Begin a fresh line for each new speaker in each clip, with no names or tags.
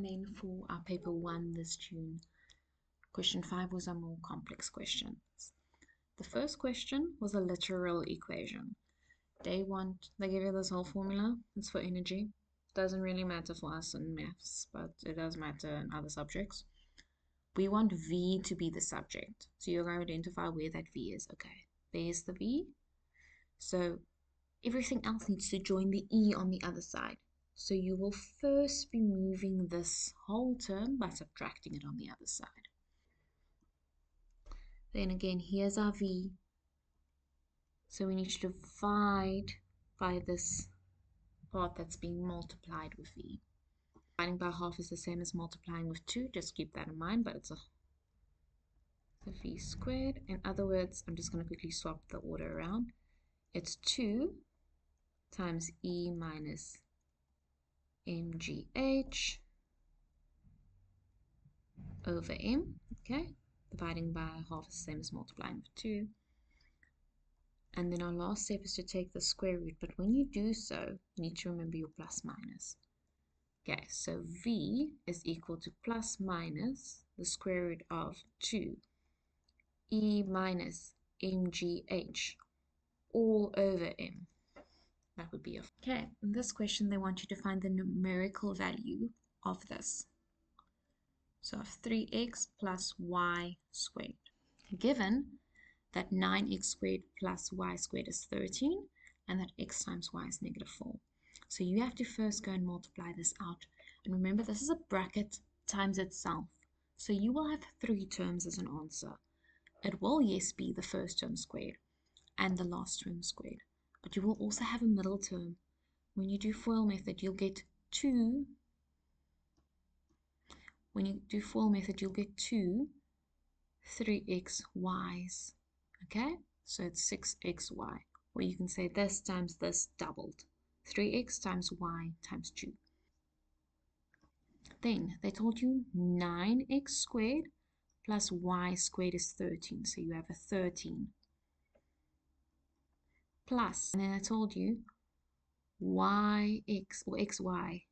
And then for our paper 1 this June, question 5 was a more complex question. The first question was a literal equation. Day 1, they give you this whole formula. It's for energy. Doesn't really matter for us in maths, but it does matter in other subjects. We want V to be the subject. So you're going to identify where that V is. Okay, there's the V. So everything else needs to join the E on the other side. So you will first be moving this whole term by subtracting it on the other side. Then again, here's our V. So we need to divide by this part that's being multiplied with V. Dividing by half is the same as multiplying with 2. Just keep that in mind, but it's a V squared. In other words, I'm just going to quickly swap the order around. It's 2 times E minus mgh over m. Okay, dividing by half is the same as multiplying with 2. And then our last step is to take the square root, but when you do so, you need to remember your plus minus. Okay, so V is equal to plus minus the square root of 2 E minus mgh all over m. That would be a... Okay, in this question they want you to find the numerical value of this. So of 3x plus y squared. Given that 9x squared plus y squared is 13 and that x times y is -4. So you have to first go and multiply this out. And remember, this is a bracket times itself. So you will have 3 terms as an answer. It will, yes, be the first term squared and the last term squared. But you will also have a middle term. When you do FOIL method, you'll get 2. When you do FOIL method, you'll get 2 3xy's. Okay? So it's 6xy. Or you can say this times this doubled. 3x times y times 2. Then they told you 9x squared plus y squared is 13. So you have a 13. Plus, and then I told you yx or xy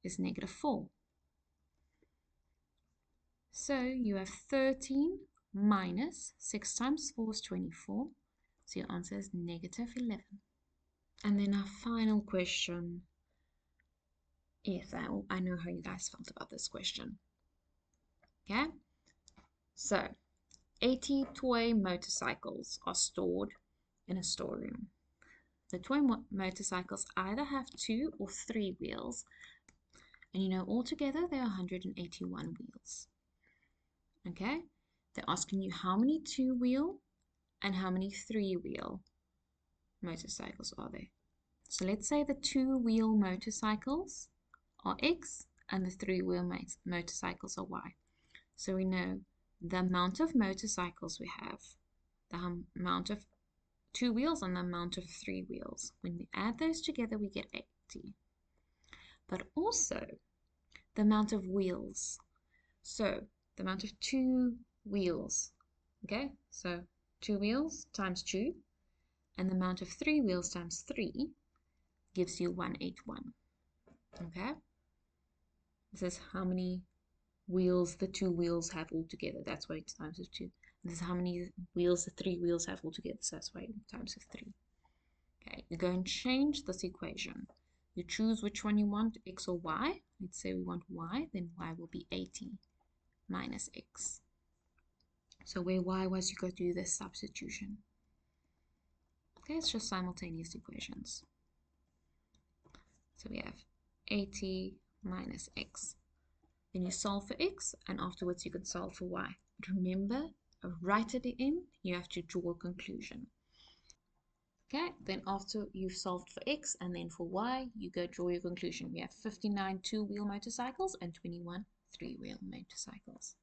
is -4. So you have 13 minus 6 times 4 is 24. So your answer is -11. And then our final question. Yes, I know how you guys felt about this question. Okay? So, 80 toy motorcycles are stored in a storeroom. The toy motorcycles either have 2 or 3 wheels. And you know, altogether there are 181 wheels. Okay? They're asking you how many 2-wheel and how many 3-wheel motorcycles are there. So let's say the 2-wheel motorcycles are X and the 3-wheel motorcycles are Y. So we know the amount of motorcycles we have, the amount of 2 wheels and the amount of 3 wheels. When we add those together, we get 80. But also the amount of wheels. So the amount of 2 wheels. Okay, so 2 wheels times 2, and the amount of 3 wheels times 3 gives you 181. Okay, this is how many wheels the 2 wheels have altogether. That's why it's times with 2. This is how many wheels the 3 wheels have altogether. So that's why times with 3. Okay, you go and change this equation. You choose which one you want, x or y. Let's say we want y, then y will be 80 minus x. So where y was, you go do this substitution. Okay, it's just simultaneous equations. So we have 80 minus x. Then you solve for x, and afterwards you can solve for y. But remember, right at the end, you have to draw a conclusion. Okay, then after you've solved for x and then for y, you go draw your conclusion. We have 59 2-wheel motorcycles and 21 3-wheel motorcycles.